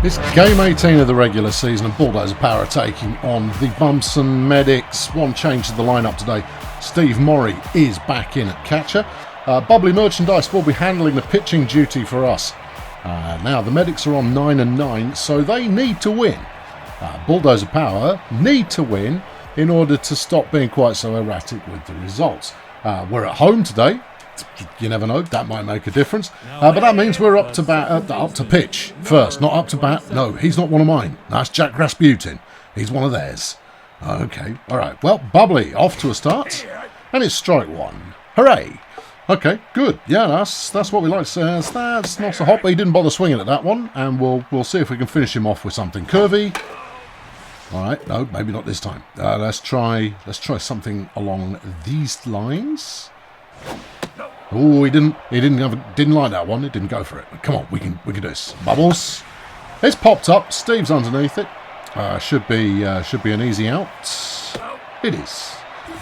It's game 18 of the regular season and Bulldozer Power taking on the Bumson Medics. One change to the lineup today. Steve Morrie is back in at catcher. Bubbly Merchandise will be handling the pitching duty for us. Now the Medics are on 9-9, so they need to win. Bulldozer Power need to win in order to stop being quite so erratic with the results. We're at home today. You never know, that might make a difference. But that means we're up to pitch first, not up to bat. No, he's not one of mine. That's Jack Rasputin. He's one of theirs. Okay, all right. Well, Bubbly off to a start, and it's strike one. Hooray! Okay, good. Yeah, that's what we like to say. That's not so hot, but he didn't bother swinging at that one, and we'll see if we can finish him off with something curvy. All right, no, maybe not this time. Let's try something along these lines. Oh, he didn't like that one. He didn't go for it. Come on, we can do this. Bubbles. It's popped up. Steve's underneath it. Should be an easy out. It is.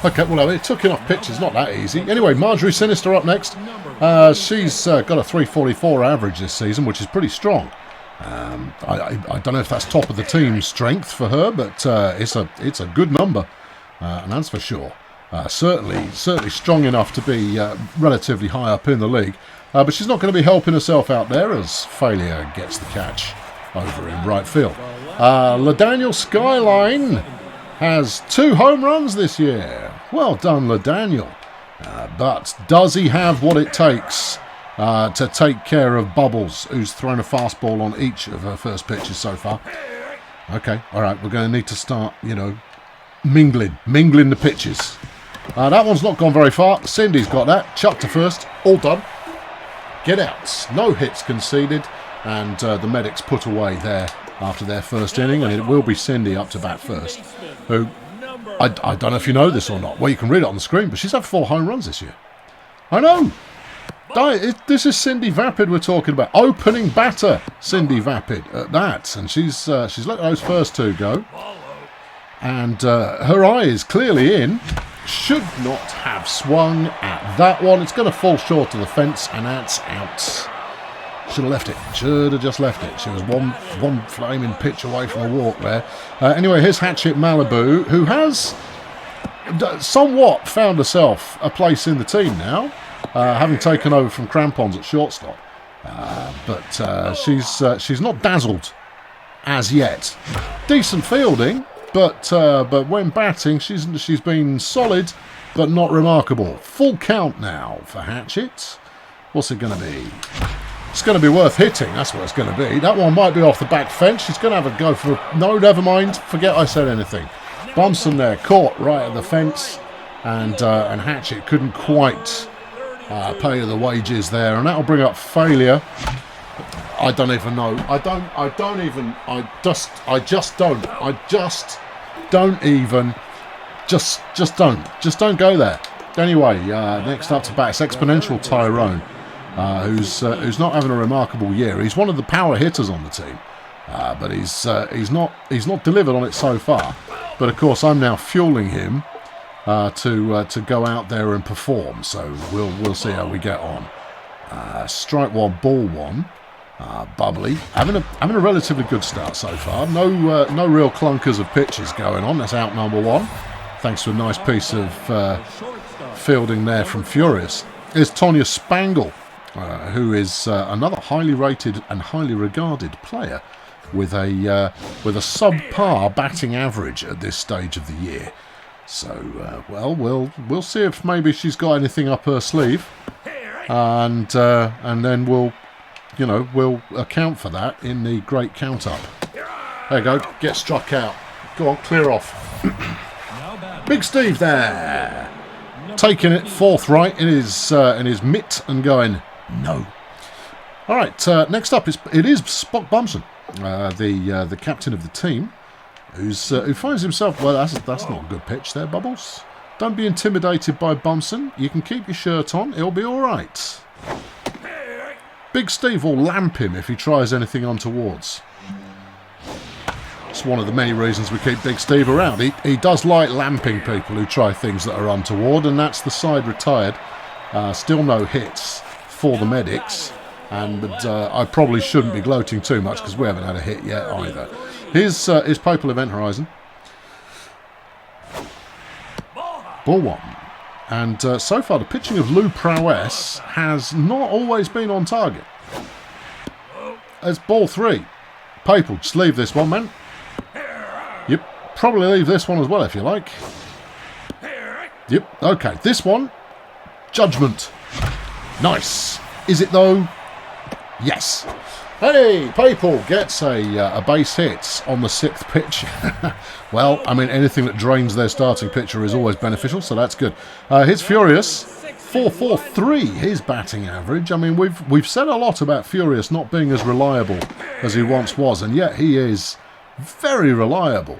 Okay, well, it took enough pitches. Not that easy. Anyway, Marjorie Sinister up next. She's got a 344 average this season, which is pretty strong. I don't know if that's top of the team strength for her, but it's a good number, and that's for sure. Certainly strong enough to be relatively high up in the league. But she's not going to be helping herself out there as Failure gets the catch over in right field. LaDaniel Skyline has 2 home runs this year. Well done, LaDaniel. But does he have what it takes to take care of Bubbles, who's thrown a fastball on each of her first pitches so far? Okay, all right, we're going to need to start, mingling the pitches. That one's not gone very far. Cindy's got that. Chuck to first. All done. Get outs. No hits conceded. And the Medics put away there after their first inning. And it will be Cindy up to bat first. Who, I don't know if you know this or not. Well, you can read it on the screen. But she's had 4 home runs this year. I know. This is Cindy Vapid we're talking about. Opening batter Cindy Vapid at that. And she's let those first 2 go. And her eye is clearly in. Should not have swung at that one. It's going to fall short of the fence, and that's out. Should have left it. Should have just left it. She was one flaming pitch away from a walk there. Anyway, here's Hatchet Malibu, who has somewhat found herself a place in the team now, having taken over from Crampons at shortstop. But she's not dazzled as yet. Decent fielding. But when batting, she's been solid, but not remarkable. Full count now for Hatchet. What's it going to be? It's going to be worth hitting. That's what it's going to be. That one might be off the back fence. She's going to have a go for... No, never mind. Forget I said anything. Bumson there, caught right at the fence. And Hatchet couldn't quite pay her the wages there. And that'll bring up Failure. I don't even know. I just don't go there. Anyway, next up to bat is Exponential Tyrone, who's not having a remarkable year. He's one of the power hitters on the team, but he's not delivered on it so far. But of course, I'm now fueling him to go out there and perform. So we'll see how we get on. Strike one, ball one. Bubbly having a relatively good start so far. No real clunkers of pitches going on. That's out number 1, thanks to a nice piece of fielding there from Furious. Is Tonya Spangle, who is another highly rated and highly regarded player with a subpar batting average at this stage of the year. So we'll see if maybe she's got anything up her sleeve, and then we'll account for that in the great count-up. There you go. Get struck out. Go on, clear off. Big Steve there. Taking it forthright in his mitt and going, no. All right, next up it is Spock Bumson, the captain of the team, who finds himself... Well, that's not a good pitch there, Bubbles. Don't be intimidated by Bumson. You can keep your shirt on. It'll be all right. Big Steve will lamp him if he tries anything untowards. It's one of the many reasons we keep Big Steve around. He does like lamping people who try things that are untoward, and that's the side retired. Still no hits for the Medics. And I probably shouldn't be gloating too much because we haven't had a hit yet either. Here's Popal Event Horizon. Ball 1. And so far the pitching of Lou Prowess has not always been on target. It's ball 3. Popal, just leave this one, man. Yep, probably leave this one as well if you like. Yep, okay, this one. Judgment. Nice. Is it though? Yes. Hey, Popal gets a base hit on the 6th pitch. Well, I mean, anything that drains their starting pitcher is always beneficial, so that's good. Here's Furious. 4.43 his batting average. I mean, we've said a lot about Furious not being as reliable as he once was, and yet he is very reliable.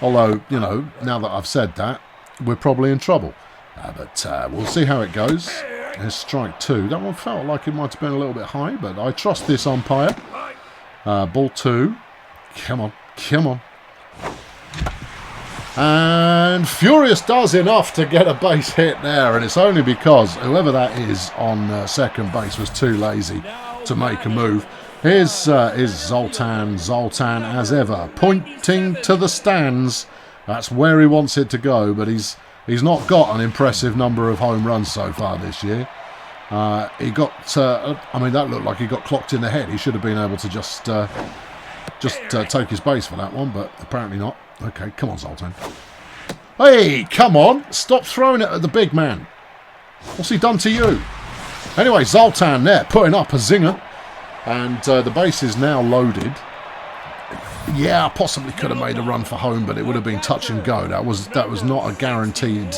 Although, you know, now that I've said that, we're probably in trouble. But we'll see how it goes. Here's strike 2. That one felt like it might have been a little bit high, but I trust this umpire. Ball 2. Come on, come on. And Furious does enough to get a base hit there, and it's only because whoever that is on second base was too lazy to make a move. Here's Zoltan. Zoltan, as ever, pointing to the stands. That's where he wants it to go, but he's not got an impressive number of home runs so far this year. He got, I mean, that looked like he got clocked in the head. He should have been able to just take his base for that one, but apparently not. Okay, come on, Zoltan. Hey, come on. Stop throwing it at the big man. What's he done to you? Anyway, Zoltan there, putting up a zinger. And the base is now loaded. Yeah, I possibly could have made a run for home, but it would have been touch and go. That was not a guaranteed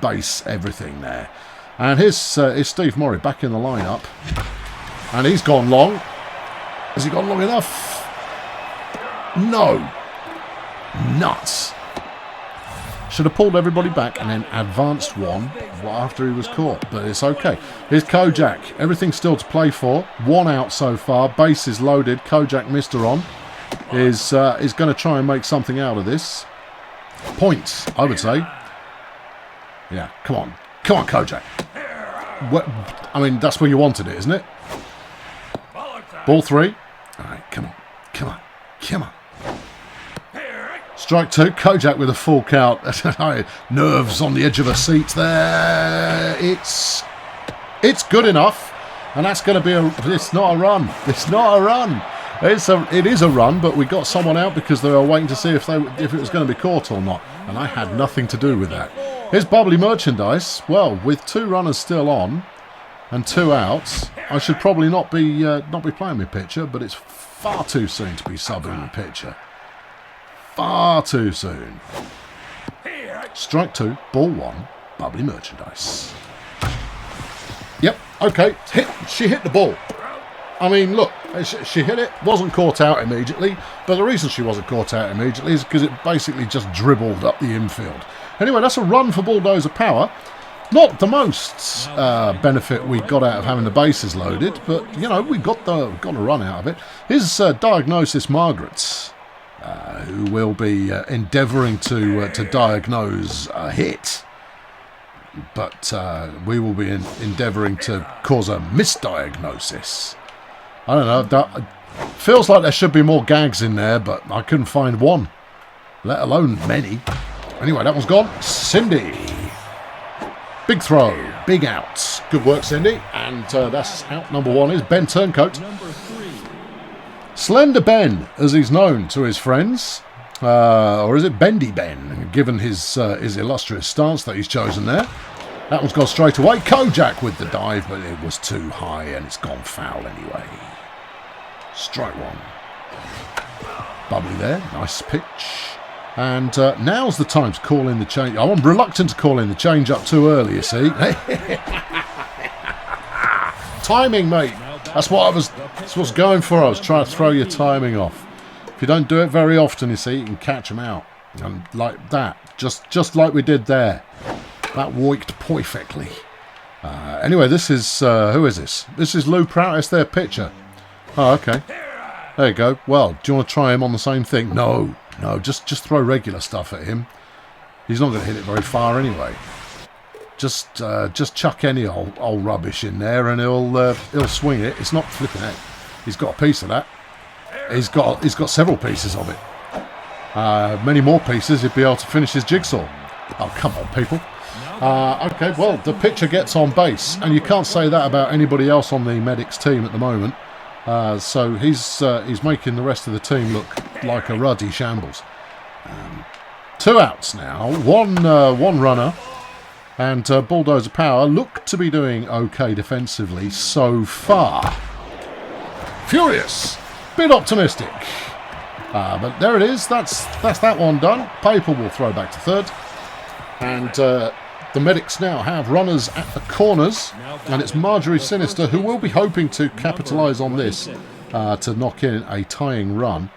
base everything there. And here's Steve Murray back in the lineup. And he's gone long. Has he gone long enough? No. Nuts. Should have pulled everybody back and then advanced one after he was caught, but it's okay. Here's Kojak. Everything's still to play for. 1 out so far. Base is loaded. Kojak Mr. On is going to try and make something out of this. Points, I would say. Yeah, come on. Come on, Kojak. What, I mean, that's where you wanted it, isn't it? Ball 3. All right, come on. Come on. Come on. Strike 2, Kojak with a full count. Nerves on the edge of a seat there. It's good enough, and that's going to be it's not a run. It's not a run. It is a run, but we got someone out because they were waiting to see if it was going to be caught or not, and I had nothing to do with that. Here's Bubbly Merchandise. Well, with 2 runners still on and 2 outs, I should probably not be playing my pitcher, but it's far too soon to be subbing the pitcher. Far too soon. Strike 2, ball 1, Bubbly Merchandise. Yep, okay. She hit the ball. I mean, look, she hit it, wasn't caught out immediately, but the reason she wasn't caught out immediately is because it basically just dribbled up the infield. Anyway, that's a run for Bulldozer Power. Not the most benefit we got out of having the bases loaded, but, you know, we got a run out of it. Here's Diagnosis Margaret. Who will be endeavouring to diagnose a hit, but we will be endeavouring to cause a misdiagnosis. I don't know. That feels like there should be more gags in there, but I couldn't find one, let alone many. Anyway, that one's gone. Cindy. Big throw, big out. Good work, Cindy. And that's out number 1 is Ben Turncoat. Slender Ben, as he's known to his friends, or is it Bendy Ben, given his illustrious stance that he's chosen there. That one's gone straight away. Kojak with the dive, but it was too high and it's gone foul anyway. Strike 1. Bubbly there, nice pitch. And now's the time to call in the change. I'm reluctant to call in the change up too early, you see. Timing, mate. That's what I was going for. I was trying to throw your timing off. If you don't do it very often, you see, you can catch them out. And like that. Just like we did there. That worked perfectly. Anyway, this is... who is this? This is Lou Prowse, their pitcher. Oh, okay. There you go. Well, do you want to try him on the same thing? No, just throw regular stuff at him. He's not going to hit it very far anyway. Just chuck any old rubbish in there, and he'll swing it. It's not flipping out. He's got a piece of that. He's got several pieces of it. Many more pieces. He'd be able to finish his jigsaw. Oh, come on, people. Okay, well, the pitcher gets on base, and you can't say that about anybody else on the Medics team at the moment. So he's making the rest of the team look like a ruddy shambles. 2 outs now, one runner, and Bulldozer Power look to be doing okay defensively so far. Furious, bit optimistic, but there it is. That's that one done. Paper will throw back to third, and the Medics now have runners at the corners, and it's Marjorie Sinister who will be hoping to capitalise on this to knock in a tying run.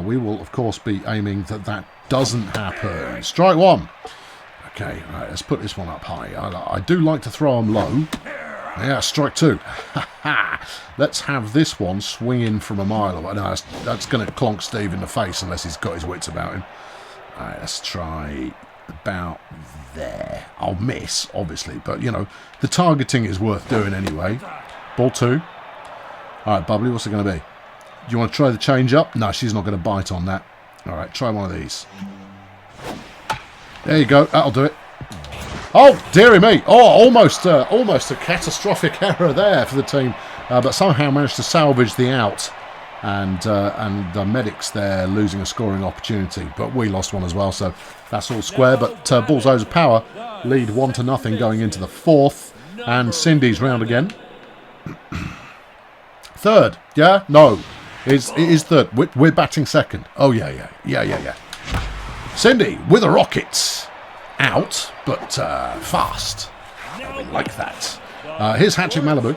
We will, of course, be aiming that doesn't happen. Strike one. Okay, right, let's put this one up high. I do like to throw them low. Yeah, strike two. Let's have this one swing in from a mile away. No, that's going to clonk Steve in the face unless he's got his wits about him. All right, let's try about there. I'll miss, obviously, but, you know, the targeting is worth doing anyway. Ball two. All right, Bubbly, what's it going to be? Do you want to try the change up? No, she's not going to bite on that. All right, try one of these. There you go. That'll do it. Oh, dearie me. Oh, almost a catastrophic error there for the team, but somehow managed to salvage the out, and the Medics there losing a scoring opportunity. But we lost one as well, so that's all square. But Bulldozer Power lead 1-0 going into the fourth, and Cindy's round again. Third, yeah? No. It is third. We're batting second. Oh, yeah. Cindy with a rocket. Out, but fast. We like that. Here's Hatchet Malibu.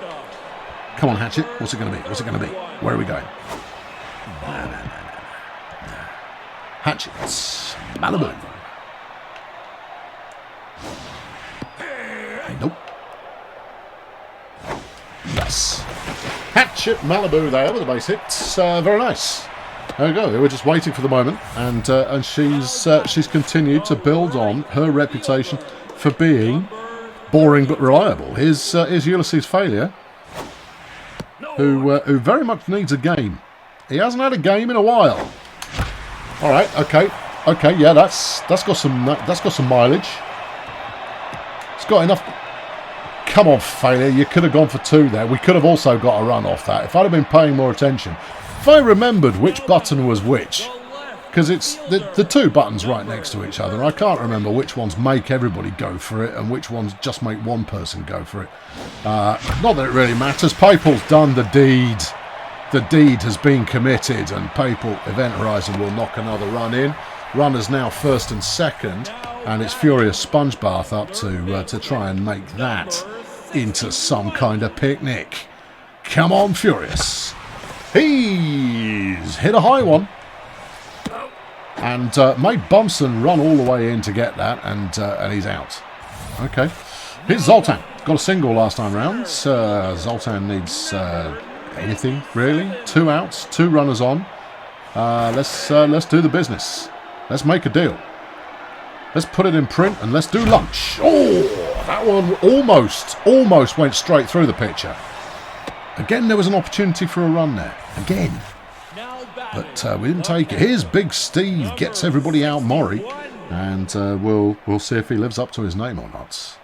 Come on, Hatchet. What's it going to be? Where are we going? No. Hatchet Malibu. Nope. Yes. Hatchet Malibu there with the base hits. Very nice. There we go. They were just waiting for the moment, and she's continued to build on her reputation for being boring but reliable. Here's Ulysses Failure, who very much needs a game. He hasn't had a game in a while. All right. Okay. Yeah, that's got some mileage. It's got enough. Come on, Failure. You could have gone for two there. We could have also got a run off that if I'd have been paying more attention. If I remembered which button was which, because it's the two buttons right next to each other. I can't remember which ones make everybody go for it and which ones just make one person go for it. Not that it really matters. Papal's done the deed. The deed has been committed, and Papal Event Horizon will knock another run in. Runners now first and second, and it's Furious Sponge Bath up to try and make that into some kind of picnic. Come on, Furious. He's hit a high one, and made Bumson run all the way in to get that, and he's out. Okay, here's Zoltan. Got a single last time round. Zoltan needs anything really. 2 outs, 2 runners on. Let's do the business. Let's make a deal. Let's put it in print and let's do lunch. Oh, that one almost went straight through the pitcher. Again, there was an opportunity for a run there. Again. But we didn't take it. Here's Big Steve. Gets everybody out Maury. And we'll see if he lives up to his name or not.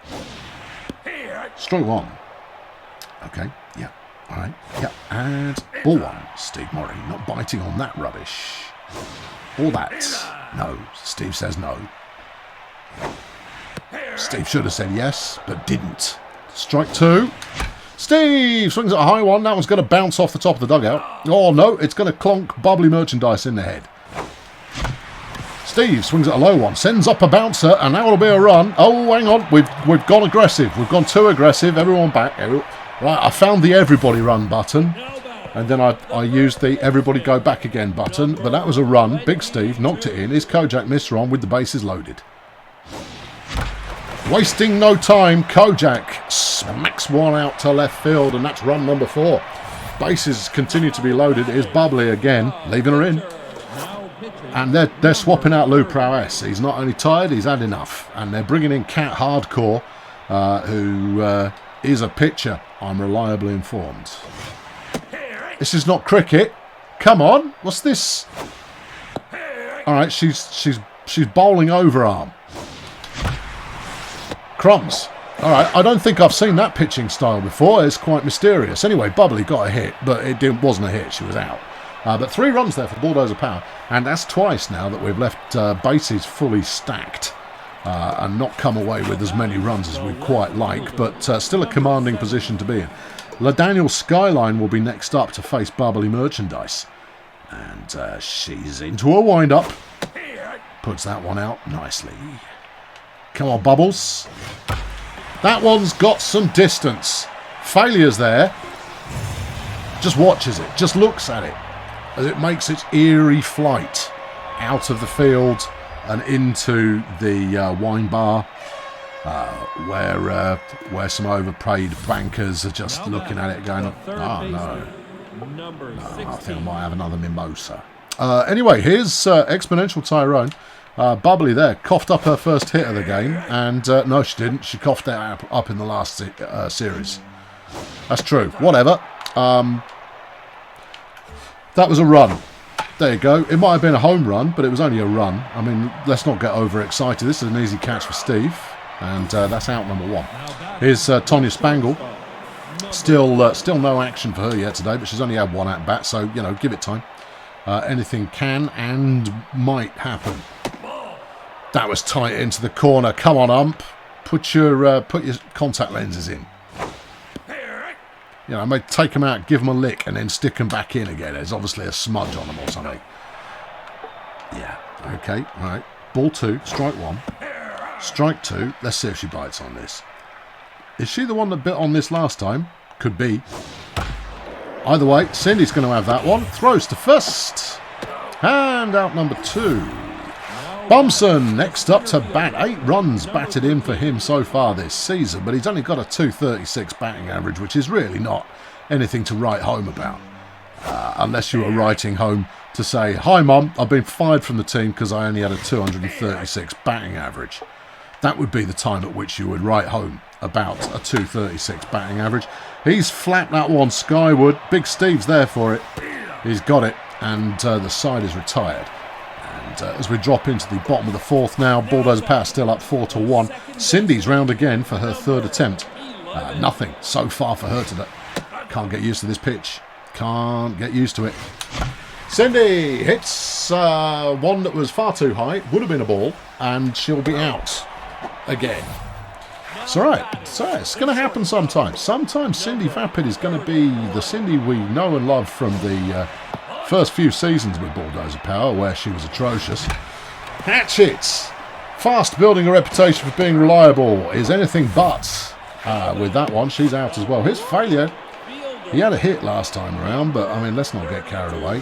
Strike one. Okay. Yeah. All right. Yeah. And ball one. Steve Maury. Not biting on that rubbish. All that. No. Steve says no. Steve should have said yes, but didn't. Strike two. Steve swings at a high one. That one's going to bounce off the top of the dugout. Oh, no. It's going to clonk Bubbly Merchandise in the head. Steve swings at a low one. Sends up a bouncer, and that will be a run. Oh, hang on. We've gone aggressive. We've gone too aggressive. Everyone back. Right, I found the everybody run button. And then I used the everybody go back again button. But that was a run. Big Steve knocked it in. Is Kojak Misron with the bases loaded. Wasting no time, Kojak smacks one out to left field, and that's run number 4. Bases continue to be loaded. Here's Bubbly again, leaving her in. And they're swapping out Lou Prowess. He's not only tired, he's had enough. And they're bringing in Cat Hardcore. who is a pitcher, I'm reliably informed. This is not cricket. Come on, what's this? All right, she's bowling overarm. Crumbs. All right, I don't think I've seen that pitching style before. It's quite mysterious. Anyway, Bubbly got a hit, but it wasn't a hit. She was out. But 3 runs there for Bulldozer Power, and that's twice now that we've left bases fully stacked and not come away with as many runs as we'd quite like, but still a commanding position to be in. LaDaniel Skyline will be next up to face Bubbly Merchandise, and she's into a wind-up. Puts that one out nicely. Come on, Bubbles. That one's got some distance. Failure's there. Just watches it, just looks at it as it makes its eerie flight out of the field and into the wine bar, where some overpaid bankers are just looking at it going, oh no, I think I might have another mimosa. Anyway, here's Exponential Tyrone. Bubbly there coughed up her first hit of the game, and no, she didn't. She coughed that up in the last series. That's true. Whatever. That was a run. There you go. It might have been a home run, but it was only a run. I mean, let's not get overexcited. This is an easy catch for Steve, and that's out number 1. Here's Tonya Spangle. Still no action for her yet today, but she's only had 1 at bat, so you know, give it time. Anything can and might happen. That was tight into the corner. Come on, ump. Put your contact lenses in. You know, maybe take them out, give them a lick, and then stick them back in again. There's obviously a smudge on them or something. Yeah. Okay. All right. Ball 2. Strike 1. Strike 2. Let's see if she bites on this. Is she the one that bit on this last time? Could be. Either way, Cindy's going to have that one. Throws to first. And out number 2. Bumson next up to bat. 8 runs batted in for him so far this season, but he's only got a .236 batting average, which is really not anything to write home about. Unless you were writing home to say, hi Mum, I've been fired from the team because I only had a 236 batting average. That would be the time at which you would write home about a 236 batting average. He's flapped that one skyward. Big Steve's there for it. He's got it, and the side is retired. And as we drop into the bottom of the 4th now, Bulldozer Power still up 4-1. Cindy's round again for her 3rd attempt. Nothing so far for her today. Can't get used to this pitch. Can't get used to it. Cindy hits one that was far too high. Would have been a ball, and she'll be out again. It's all right. It's going to happen sometimes. Sometimes Cindy Vapid is going to be the Cindy we know and love from the first few seasons with Bulldozer Power, where she was atrocious. Hatchets! Fast building a reputation for being reliable is anything but. With that one, she's out as well. Here's Failure. He had a hit last time around, but I mean, let's not get carried away.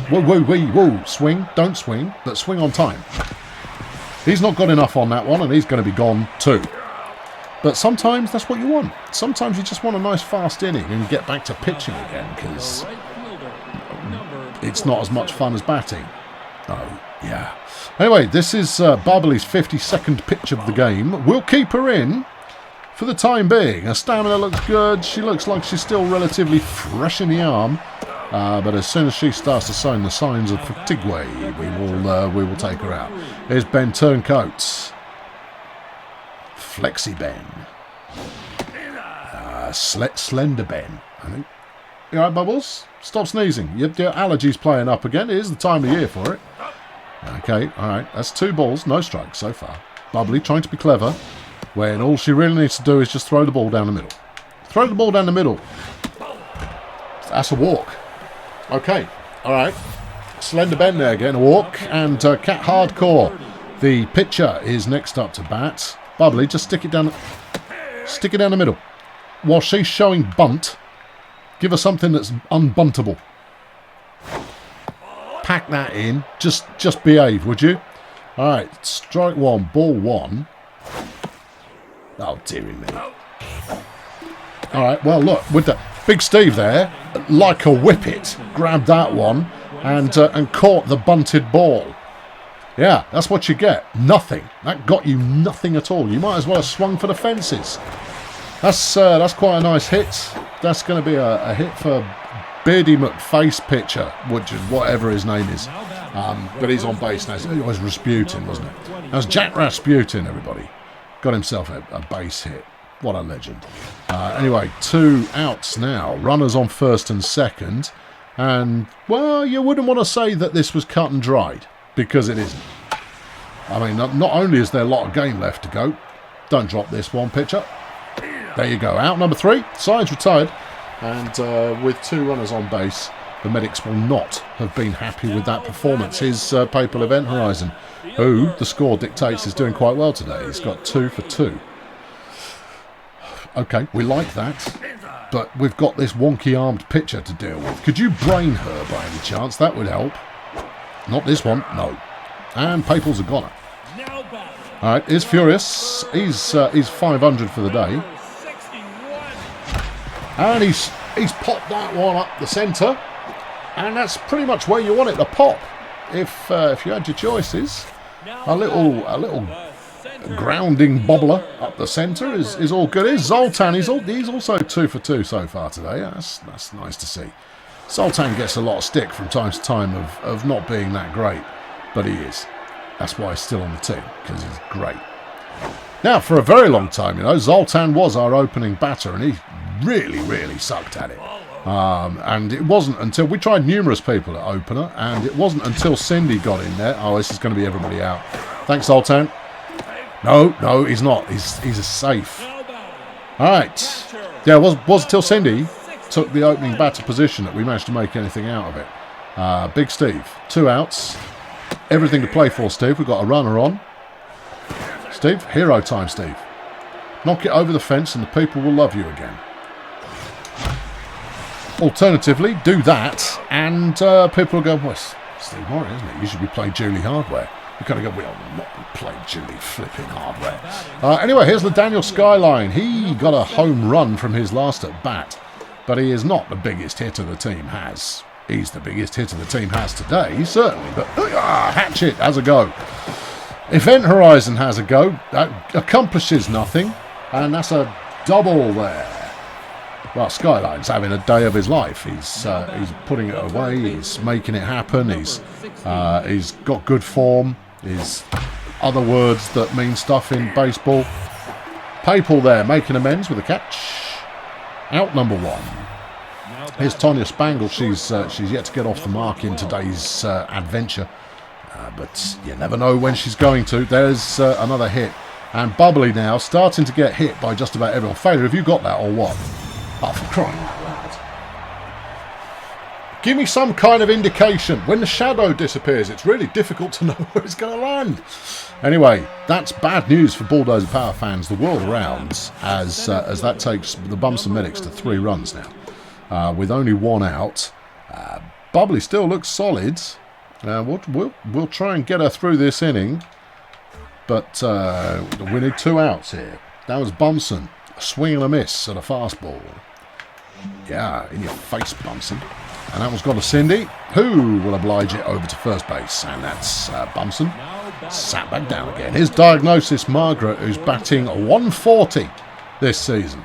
Whoa. Swing. Don't swing, but swing on time. He's not got enough on that one, and he's going to be gone too. But sometimes that's what you want. Sometimes you just want a nice fast inning and get back to pitching again, because it's not as much fun as batting. Oh, yeah. Anyway, this is Bubbly's 52nd pitch of the game. We'll keep her in for the time being. Her stamina looks good. She looks like she's still relatively fresh in the arm. But as soon as she starts to show the signs of fatigue, we will take her out. Here's Ben Turncoats. Flexi Ben. Slender Ben, I think. You alright, Bubbles? Stop sneezing. Your allergies playing up again. It is the time of year for it. Okay, alright. That's 2 balls, no strikes so far. Bubbly trying to be clever, when all she really needs to do is just throw the ball down the middle. Throw the ball down the middle. That's a walk. Okay, alright. Slender Ben there again, a walk. And Cat Hardcore, the pitcher, is next up to bat. Bubbly, just stick it down the middle. While she's showing bunt, give her something that's unbuntable. Pack that in. Just behave, would you? All right, strike 1, ball 1. Oh, dearie me. All right, well, look, with the Big Steve there, like a whippet, grabbed that one and caught the bunted ball. Yeah, that's what you get. Nothing. That got you nothing at all. You might as well have swung for the fences. That's quite a nice hit. That's going to be a hit for Beardy McFace pitcher, which is whatever his name is. But he's on base now. It was Rasputin, wasn't it? That was Jack Rasputin, everybody. Got himself a base hit. What a legend. Anyway, 2 outs now. Runners on first and second. And, well, you wouldn't want to say that this was cut and dried, because it isn't. I mean, not only is there a lot of game left to go, don't drop this one, pitcher. There you go. Out number 3. Side's retired. And with 2 runners on base, the Medics will not have been happy with that performance. His Papal Event Horizon, who the score dictates is doing quite well today. He's got 2 for 2. Okay, we like that. But we've got this wonky-armed pitcher to deal with. Could you brain her by any chance? That would help. Not this one. No. And Papal's a goner. All right, here's Furious. He's 500 for the day. And he's popped that one up the centre. And that's pretty much where you want it to pop. If you had your choices. A little grounding bobbler up the centre is all good. Here's Zoltan. He's also 2 for 2 so far today. That's nice to see. Zoltan gets a lot of stick from time to time of not being that great. But he is. That's why he's still on the team, because he's great. Now, for a very long time, Zoltan was our opening batter, and he really, really sucked at it. And it wasn't until we tried numerous people at opener, and it wasn't until Cindy got in there. Oh, this is going to be everybody out. Thanks, Zoltan. No, he's not. He's a safe. All right. Yeah, it was until Cindy took the opening batter position that we managed to make anything out of it. Big Steve, 2 outs. Everything to play for, Steve. We've got a runner on. Steve, hero time, Steve. Knock it over the fence and the people will love you again. Alternatively, do that and people will go, well, it's Steve Murray, isn't it? You should be playing Julie Hardware. You kind of go, well, I'm not playing Julie flipping Hardware. Anyway, here's the Daniel Skyline. He got a home run from his last at bat, but he is not the biggest hitter the team has. He's the biggest hitter the team has today, certainly, but Hatchet has a go. Event Horizon has a go. That accomplishes nothing, and that's a double there. Well, Skyline's having a day of his life. He's putting it away. He's making it happen. He's got good form. He's other words that mean stuff in baseball. Papal there making amends with a catch. Out number 1. Here's Tonya Spangle. She's yet to get off the mark in today's adventure, but you never know when she's going to. There's another hit, and Bubbly now starting to get hit by just about everyone. Failure, have you got that or what? Oh, for crying out loud! Give me some kind of indication. When the shadow disappears, it's really difficult to know where it's going to land. Anyway, that's bad news for Bulldozer Power fans the world around, as that takes the Bumson Medics to 3 runs now. With only 1 out, Bubbly still looks solid. We'll try and get her through this inning, but we need 2 outs here. That was Bumson, a swing and a miss at a fastball. Yeah, in your face, Bumson. And that one's gone to Cindy, who will oblige it over to first base, and that's Bumson. Sat back down again. Here's Diagnosis Margaret, who's batting 140 this season.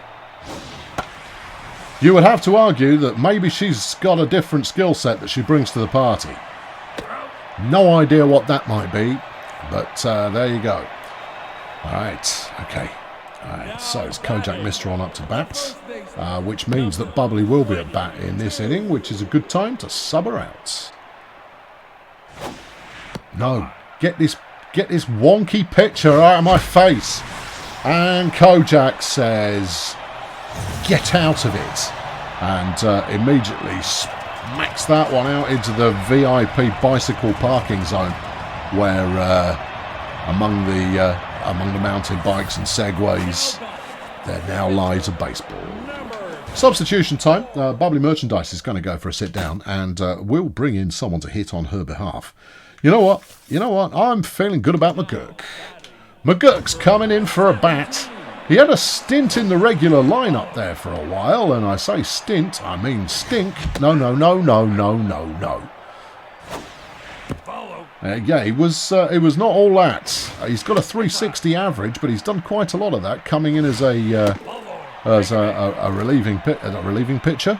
You would have to argue that maybe she's got a different skill set that she brings to the party. No idea what that might be, but there you go. All right, okay. All right, so it's Kojak Mister on up to bat, which means that Bubbly will be at bat in this inning, which is a good time to sub her out. No, get this wonky picture out of my face. And Kojak says, get out of it, and immediately smacks that one out into the VIP bicycle parking zone, where among the mountain bikes and segways there now lies a baseball. Substitution time. Bubbly Merchandise is going to go for a sit down, and we'll bring in someone to hit on her behalf. You know what? I'm feeling good about McGurk. McGurk's coming in for a bat. He had a stint in the regular lineup there for a while, and I say stint, I mean stink. No. Yeah, he was not all that. He's got a 360 average, but he's done quite a lot of that, coming in as a relieving pitcher.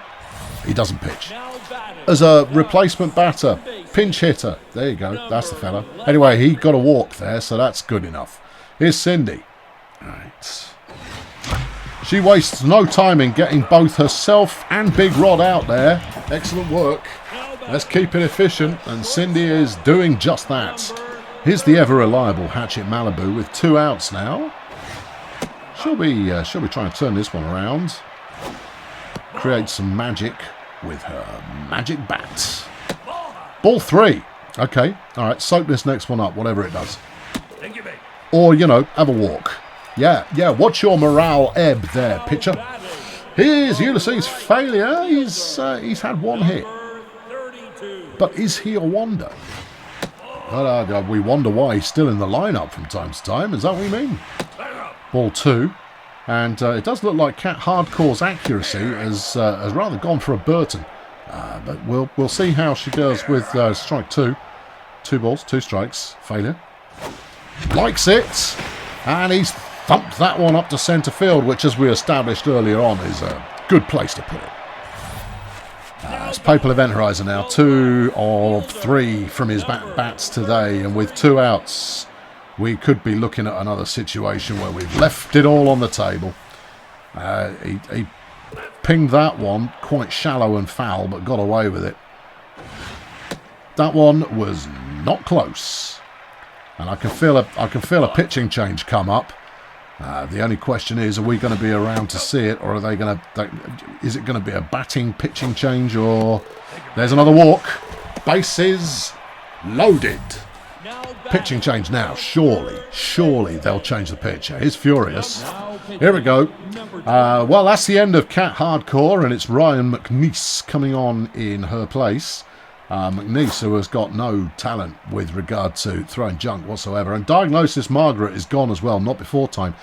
He doesn't pitch. As a replacement batter, pinch hitter. There you go. That's the fella. Anyway, he got a walk there, so that's good enough. Here's Cindy. Right. She wastes no time in getting both herself and Big Rod out there. Excellent work. Let's keep it efficient, and Cindy is doing just that. Here's the ever-reliable Hatchet Malibu with 2 outs now. She'll be trying to turn this one around. Create some magic with her magic bat. Ball 3. Okay, all right, soak this next one up, whatever it does. Or, you know, have a walk. Yeah, watch your morale ebb there, pitcher. Here's Ulysses' failure. He's had 1 hit. But is he a wonder? Well, we wonder why he's still in the lineup from time to time. Is that what we mean? Ball 2. And it does look like Cat Hardcore's accuracy has rather gone for a Burton. But we'll see how she does with strike 2. 2 balls, 2 strikes. Failure. Likes it. And he's thumped that one up to centre field, which, as we established earlier on, is a good place to put it. It's Papal Event Horizon now. 2 of 3 from his bats today. And with 2 outs, we could be looking at another situation where we've left it all on the table. He pinged that one quite shallow and foul, but got away with it. That one was not close. And I can feel a pitching change come up. The only question is, are we going to be around to see it, or is it going to be a batting pitching change? Or there's another walk. Bases loaded. Pitching change now. Surely they'll change the pitcher. He's furious. Here we go. Well, that's the end of Cat Hardcore, and it's Ryan McNeice coming on in her place. McNeice, who has got no talent with regard to throwing junk whatsoever. And Diagnosis Margaret is gone as well, not before time,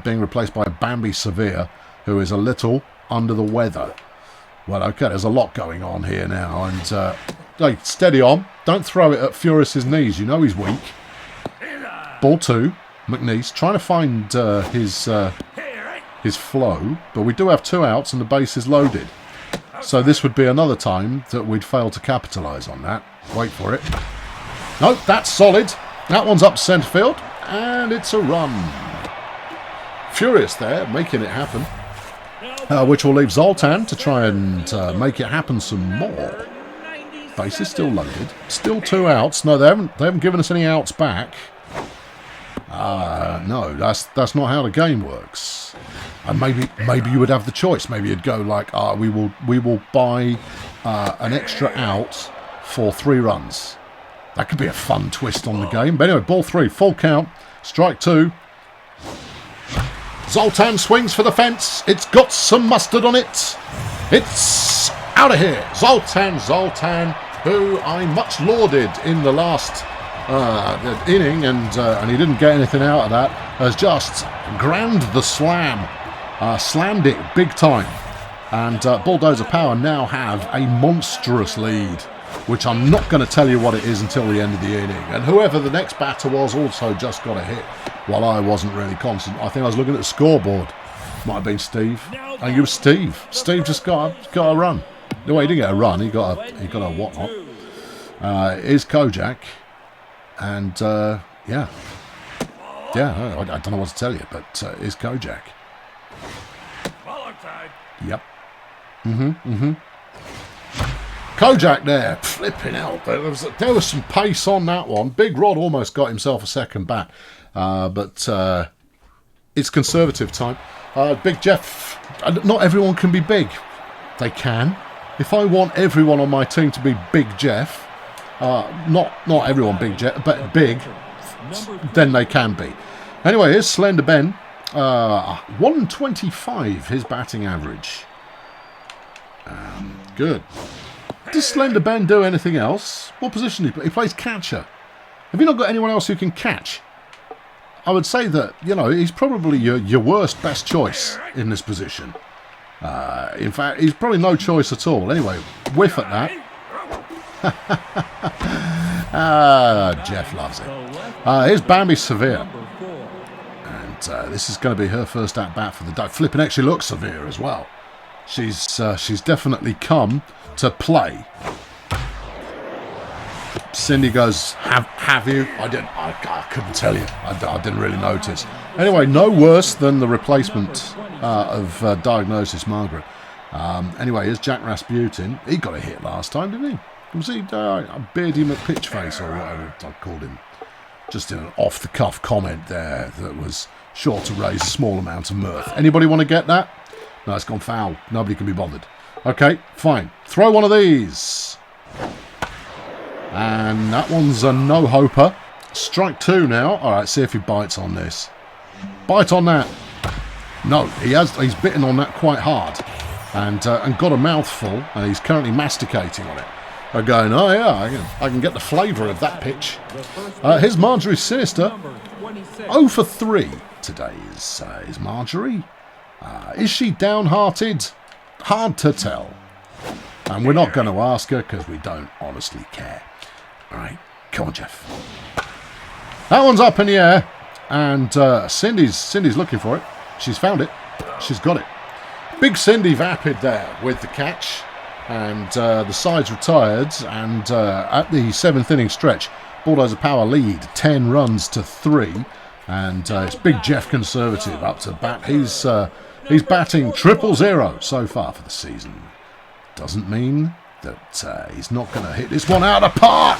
being replaced by Bambi Severe, who is a little under the weather. Well, okay, there's a lot going on here now. And hey, steady on. Don't throw it at Furious's knees. You know he's weak. Ball 2. McNeice trying to find his flow. But we do have 2 outs and the base is loaded. So this would be another time that we'd fail to capitalise on that. Wait for it. Nope, that's solid. That one's up centre field. And it's a run. Furious there, making it happen. Which will leave Zoltan to try and make it happen some more. Base is still loaded. Still 2 outs. No, they haven't given us any outs back. No, that's not how the game works. And maybe you would have the choice. Maybe you'd go like, we will buy an extra out for 3 runs. That could be a fun twist on the game. But anyway, ball 3, full count, strike 2. Zoltan swings for the fence. It's got some mustard on it. It's out of here. Zoltan, who I much lauded in the last inning, and he didn't get anything out of that, has just ground the slam. Slammed it big time. And Bulldozer Power now have a monstrous lead, which I'm not going to tell you what it is until the end of the inning. And whoever the next batter was also just got a hit while I wasn't really constant. I think I was looking at the scoreboard. Might have been Steve. I think it was Steve. Steve just got a run. No, he didn't get a run. He got a whatnot. Here's Kojak. And, yeah, I don't know what to tell you, but here's Kojak. Yep. Kojak there, flipping out. There was some pace on that one. Big Rod almost got himself a second bat, but it's conservative time. Big Jeff, not everyone can be big. They can. If I want everyone on my team to be Big Jeff, not everyone Big Jeff, but big, then they can be. Anyway, here's Slender Ben. 125 his batting average. Good. Does Slender Ben do anything else? What position he plays catcher. Have you not got anyone else who can catch? I would say that, he's probably your worst best choice in this position. In fact, he's probably no choice at all. Anyway, whiff at that. Jeff loves it. Here's Bambi Severe. And this is going to be her first at-bat for the day. Flipping actually looks severe as well. She's definitely come to play. Cindy goes, have you? I couldn't tell you. I didn't really notice. Anyway, no worse than the replacement of Diagnosis Margaret. Anyway, here's Jack Rasputin. He got a hit last time, didn't he? Was he Beardy McPitchface or whatever I called him? Just in an off-the-cuff comment there that was sure to raise a small amount of mirth. Anybody want to get that? No, it's gone foul. Nobody can be bothered. Okay, fine. Throw one of these. And that one's a no-hoper. Strike 2 now. All right, see if he bites on this. Bite on that. No, he's bitten on that quite hard. And got a mouthful, and he's currently masticating on it. They're going, oh yeah, I can get the flavour of that pitch. Here's Marjorie Sinister. 0 for 3 today is Marjorie. Is she downhearted? Hard to tell. And we're not going to ask her because we don't honestly care. All right, come on, Jeff. That one's up in the air, and Cindy's looking for it. She's found it. She's got it. Big Cindy vapid there with the catch, and the side's retired. And at the 7th inning stretch, Bulldozer Power lead 10 runs to 3, and it's Big Jeff Conservative up to bat. He's batting 000 so far for the season. Doesn't mean that he's not going to hit this one out of the park.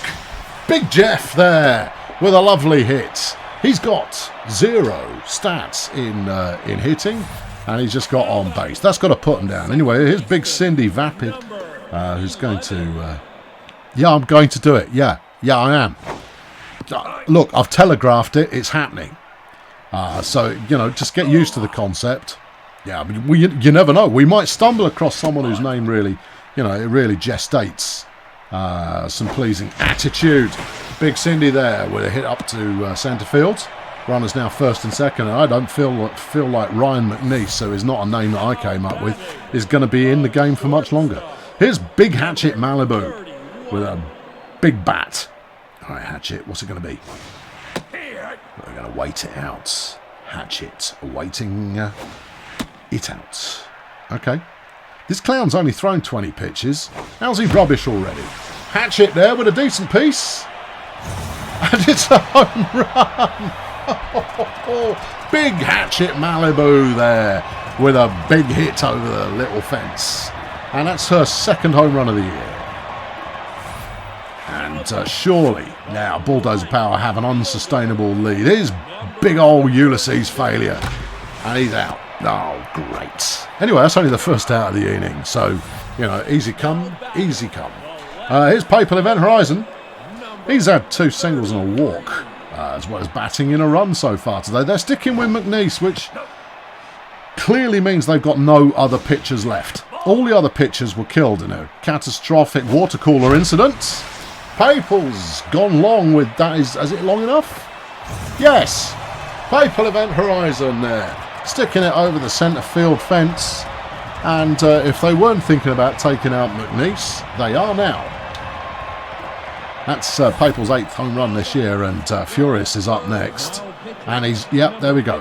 Big Jeff there with a lovely hit. He's got 0 stats in hitting, and he's just got on base. That's got to put him down. Anyway, here's Big Cindy Vapid, who's going to... yeah, I'm going to do it. Yeah, I am. Look, I've telegraphed it. It's happening. So, just get used to the concept. Yeah, but you never know. We might stumble across someone whose name really, it really gestates some pleasing attitude. Big Cindy there with a hit up to centre field. Runners now first and second. And I don't feel like Ryan McNeice, who is not a name that I came up with, is going to be in the game for much longer. Here's Big Hatchet Malibu with a big bat. All right, Hatchet, what's it going to be? We're going to wait it out. Hatchet waiting it out. Okay. This clown's only thrown 20 pitches. How's he rubbish already? Hatchet there with a decent piece. And it's a home run. Big Hatchet Malibu there with a big hit over the little fence. And that's her 2nd home run of the year. And surely now Bulldozer Power have an unsustainable lead. Here's big old Ulysses failure. And he's out. Oh, great. Anyway, that's only the first out of the inning. So, easy come, easy come. Here's Papal Event Horizon. He's had 2 singles and a walk, as well as batting in a run so far today. They're sticking with McNeice, which clearly means they've got no other pitchers left. All the other pitchers were killed in a catastrophic water cooler incident. Papal's gone long with that. Is it long enough? Yes. Papal Event Horizon there. Sticking it over the centre field fence. And if they weren't thinking about taking out McNeice, they are now. That's Papal's 8th home run this year, and Furious is up next. And yep, there we go.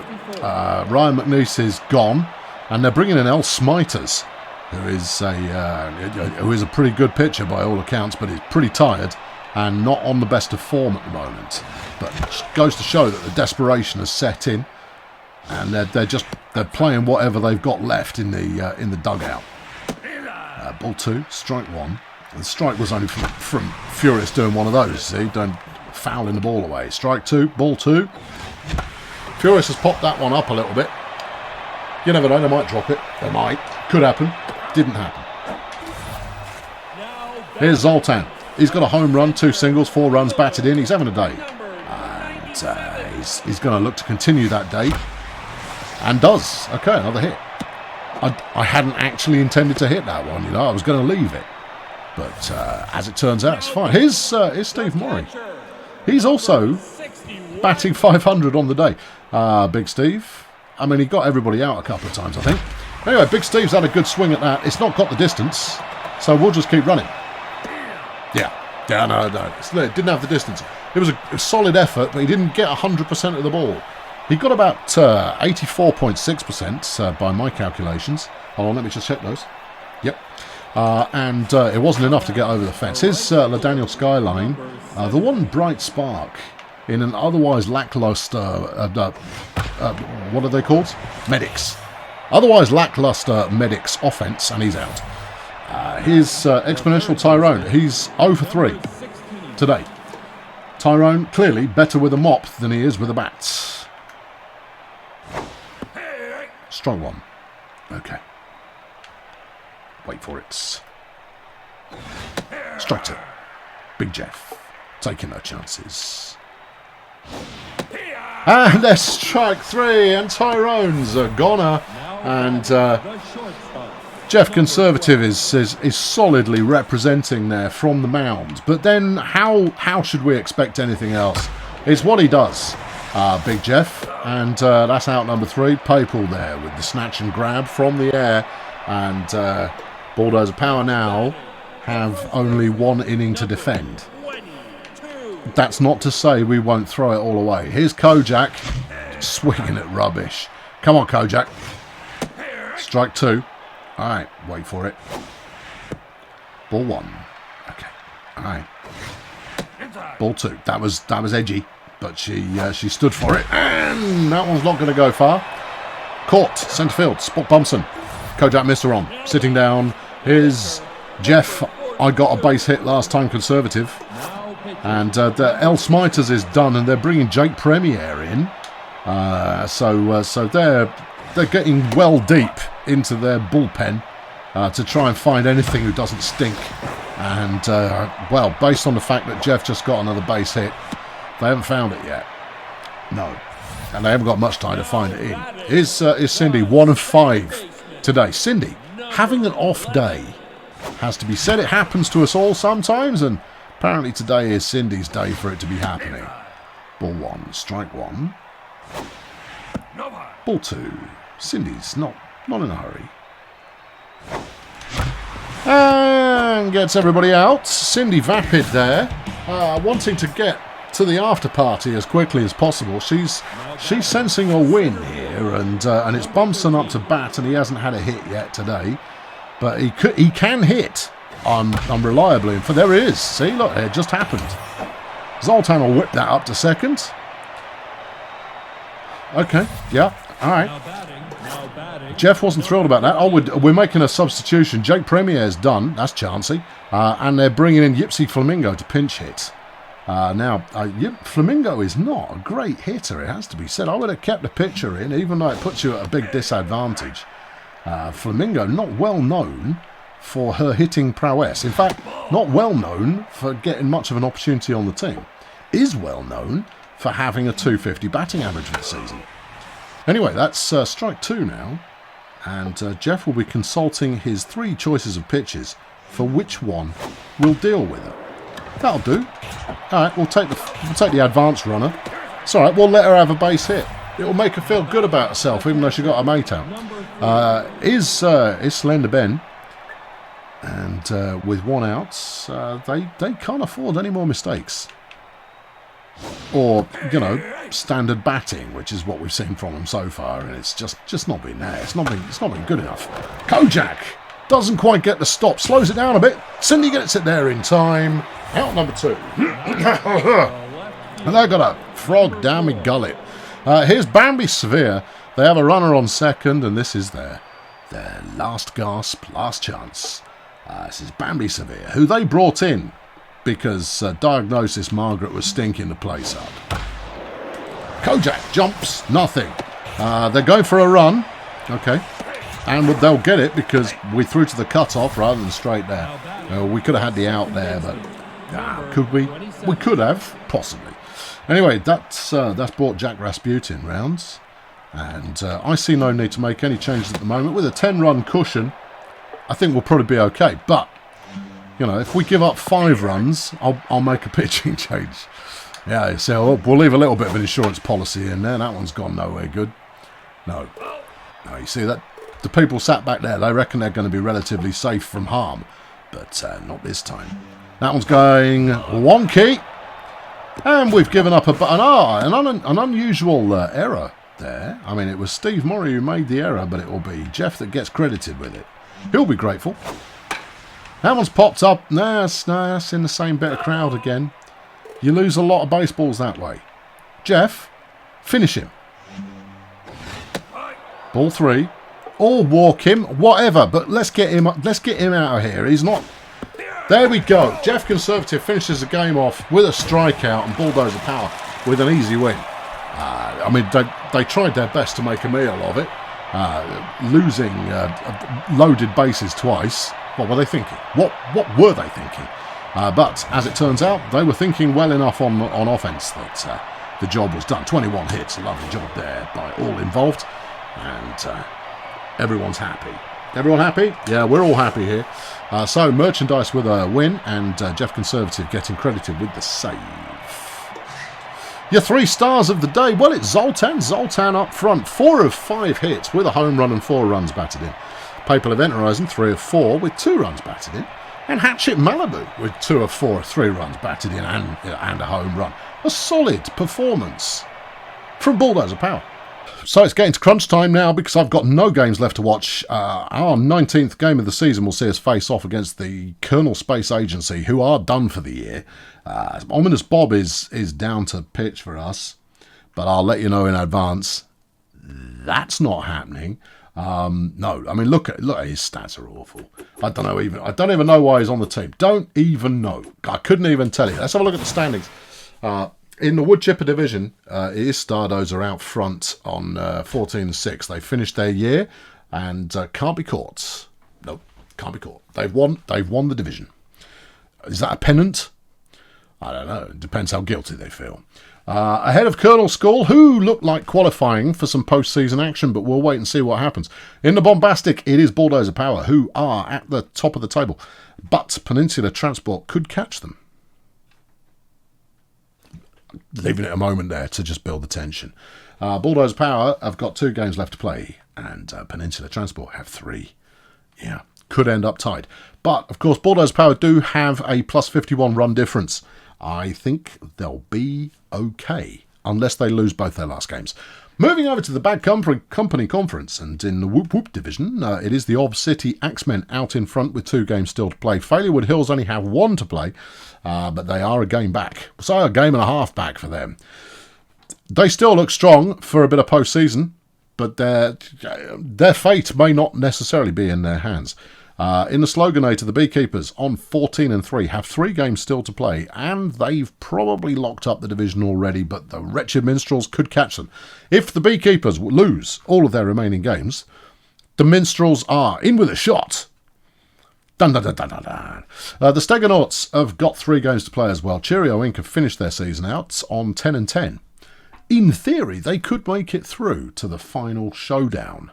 Ryan McNeice is gone, and they're bringing in El Smiters, who is a pretty good pitcher by all accounts, but he's pretty tired and not on the best of form at the moment. But it goes to show that the desperation has set in. And they're playing whatever they've got left in the dugout. Ball 2, strike 1. The strike was only from Furious doing one of those. See, fouling the ball away. Strike 2, ball 2. Furious has popped that one up a little bit. You never know, they might drop it. They might. Could happen. Didn't happen. Here's Zoltan. He's got a home run, 2 singles, 4 runs batted in. He's having a day. And he's going to look to continue that day. And does. Okay, another hit. I hadn't actually intended to hit that one, I was going to leave it. But as it turns out, it's fine. Here's Steve Morey. He's also batting 500 on the day. Big Steve. I mean, he got everybody out a couple of times, I think. Anyway, Big Steve's had a good swing at that. It's not got the distance, so we'll just keep running. Yeah, Yeah, no. It didn't have the distance. It was a solid effort, but he didn't get 100% of the ball. He got about 84.6% by my calculations. Hold on, let me just check those. Yep. And it wasn't enough to get over the fence. Here's Daniel Skyline, the one bright spark in an otherwise lackluster, what are they called? Medics. Otherwise lackluster Medics offense, and he's out. Here's Exponential Tyrone. He's 0 for 3 today. Tyrone clearly better with a mop than he is with a bat. Strong one. Okay. Wait for it. Strike 2. Big Jeff. Taking no chances. And there's strike 3. And Tyrone's a goner. And Jeff Conservative is solidly representing there from the mound. But then how should we expect anything else? It's what he does. Big Jeff. And that's out number 3. Papal there with the snatch and grab from the air. And Bulldozer Power now have only one inning to defend. That's not to say we won't throw it all away. Here's Kojak swinging at rubbish. Come on, Kojak. Strike 2. All right, wait for it. Ball 1. Okay. All right. Ball 2. That was edgy, but she stood for it, and that one's not going to go far. Caught centre field. Spot Bumson. Kojak missed her on. Sitting down. Here's Jeff. I got a base hit last time, Conservative. And the El Smiters is done, and they're bringing Jake Premier in. So they're getting well deep into their bullpen to try and find anything who doesn't stink. And, well, based on the fact that Jeff just got another base hit, they haven't found it yet. No. And they haven't got much time to find it in. Is Cindy 1 of 5 today? Cindy, having an off day, has to be said. It happens to us all sometimes, and apparently today is Cindy's day for it to be happening. Ball 1, strike 1. Ball 2. Cindy's not in a hurry. And gets everybody out. Cindy vapid there, wanting to get to the after party as quickly as possible. She's sensing a win here, and it's Bumson up to bat, and he hasn't had a hit yet today, but he can hit unreliably. And there it is. See, look, it just happened. Zoltan will whip that up to second. Okay, yeah, all right. Jeff wasn't thrilled about that. Oh, we're making a substitution. Jake Premier's done. That's chancy. And they're bringing in Yipsy Flamingo to pinch hit. Flamingo is not a great hitter, it has to be said. I would have kept the pitcher in, even though it puts you at a big disadvantage. Flamingo, not well known for her hitting prowess. In fact, not well known for getting much of an opportunity on the team. Is well known for having a .250 batting average for the season. Anyway, that's strike 2 now. And Jeff will be consulting his 3 choices of pitches for which one will deal with it. That'll do. Alright, we'll take the advanced runner. It's alright, we'll let her have a base hit. It'll make her feel good about herself, even though she got a mate out. Is Slender Ben. And with 1 out, they can't afford any more mistakes. Or, standard batting, which is what we've seen from them so far, and it's just not been there. It's not been good enough. Kojak doesn't quite get the stop, slows it down a bit. Cindy gets it there in time. Out number 2. And they got a frog down my gullet. Here's Bambi Severe. They have a runner on second, and this is their last gasp, last chance. This is Bambi Severe, who they brought in because Diagnosis Margaret was stinking the place up. Kojak jumps, nothing. They're going for a run. Okay. And they'll get it because we threw to the cut-off rather than straight there. We could have had the out there, but could we? We could have, possibly. Anyway, that's brought Jack Rasputin rounds. And I see no need to make any changes at the moment. With a 10-run cushion, I think we'll probably be okay. But, if we give up 5 runs, I'll make a pitching change. Yeah, so we'll leave a little bit of an insurance policy in there. That one's gone nowhere good. No, you see that? The people sat back there, they reckon they're going to be relatively safe from harm. But not this time. That one's going wonky. And we've given up an unusual error there. I mean, it was Steve Murray who made the error, but it will be Jeff that gets credited with it. He'll be grateful. That one's popped up. That's in the same bit of crowd again. You lose a lot of baseballs that way. Jeff, finish him. Ball 3. Or walk him, whatever. But let's get him out of here. He's not... There we go. Jeff Conservative finishes the game off with a strikeout and Bulldozer Power with an easy win. I mean, they tried their best to make a meal of it. Losing loaded bases twice. What were they thinking? What were they thinking? But as it turns out, they were thinking well enough on offense that the job was done. 21 hits, a lovely job there by all involved, and everyone's happy. Everyone happy? Yeah, we're all happy here. So Merchandise with a win, and Jeff Conservative getting credited with the save. Your 3 stars of the day, well, it's Zoltan. Zoltan up front, 4 of 5 hits with a home run and 4 runs batted in. Papal Event Horizon, 3 of 4 with 2 runs batted in. And Hatchet Malibu with 2 of 4, 3 runs batted in and a home run. A solid performance from Bulldozer Power. So it's getting to crunch time now because I've got no games left to watch. Our 19th game of the season will see us face off against the Colonel Space Agency, who are done for the year. Ominous Bob is down to pitch for us, but I'll let you know in advance. That's not happening. No, I mean look at his stats are awful. I don't even know why he's on the team. Don't even know. I couldn't even tell you. Let's have a look at the standings. In the wood chipper division, it is Stardozer out front on 14-6. They finished their year and can't be caught. Nope, can't be caught. They've won the division. Is that a pennant? I don't know. It depends how guilty they feel. Ahead of Colonel School, who look like qualifying for some post-season action, but we'll wait and see what happens. In the bombastic, it is Bulldozer Power, who are at the top of the table, but Peninsula Transport could catch them. Leaving it a moment there to just build the tension. Bulldozer Power have got 2 games left to play, and Peninsula Transport have 3. Yeah, could end up tied. But, of course, Bulldozer Power do have a plus 51 run difference. I think they'll be okay, unless they lose both their last games. Moving over to the Bad Company Conference, and in the Whoop Whoop division, it is the Ob City Axemen out in front with 2 games still to play. Failurewood Hills only have 1 to play, but they are a game back. So a game and a half back for them. They still look strong for a bit of post-season, but their fate may not necessarily be in their hands. In the Sloganator, the Beekeepers on 14-3 have 3 games still to play, and they've probably locked up the division already, but the Wretched Minstrels could catch them. If the Beekeepers lose all of their remaining games, the Minstrels are in with a shot. Dun, dun, dun, dun, dun, dun. The Stegonauts have got 3 games to play as well. Cheerio Inc. have finished their season out on 10-10. In theory, they could make it through to the final showdown.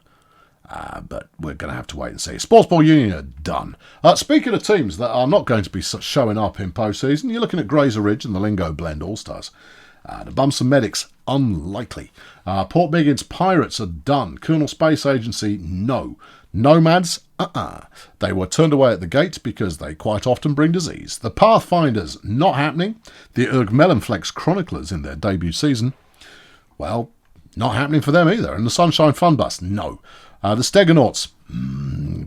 But we're going to have to wait and see. Sports Ball Union are done. Speaking of teams that are not going to be showing up in postseason, you're looking at Grazer Ridge and the Lingo Blend All-Stars. The Bumson Medics, unlikely. Port Biggins Pirates are done. Colonel Space Agency, no. Nomads, They were turned away at the gate because they quite often bring disease. The Pathfinders, not happening. The Melonflex Chroniclers in their debut season, well, not happening for them either. And the Sunshine Fun Bus, no. The Stegonauts,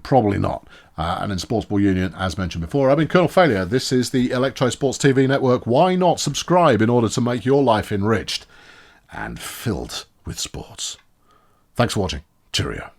probably not. And in Sports Ball Union, as mentioned before, I've been Colonel Failure. This is the Electrosports TV network. Why not subscribe in order to make your life enriched and filled with sports? Thanks for watching. Cheerio.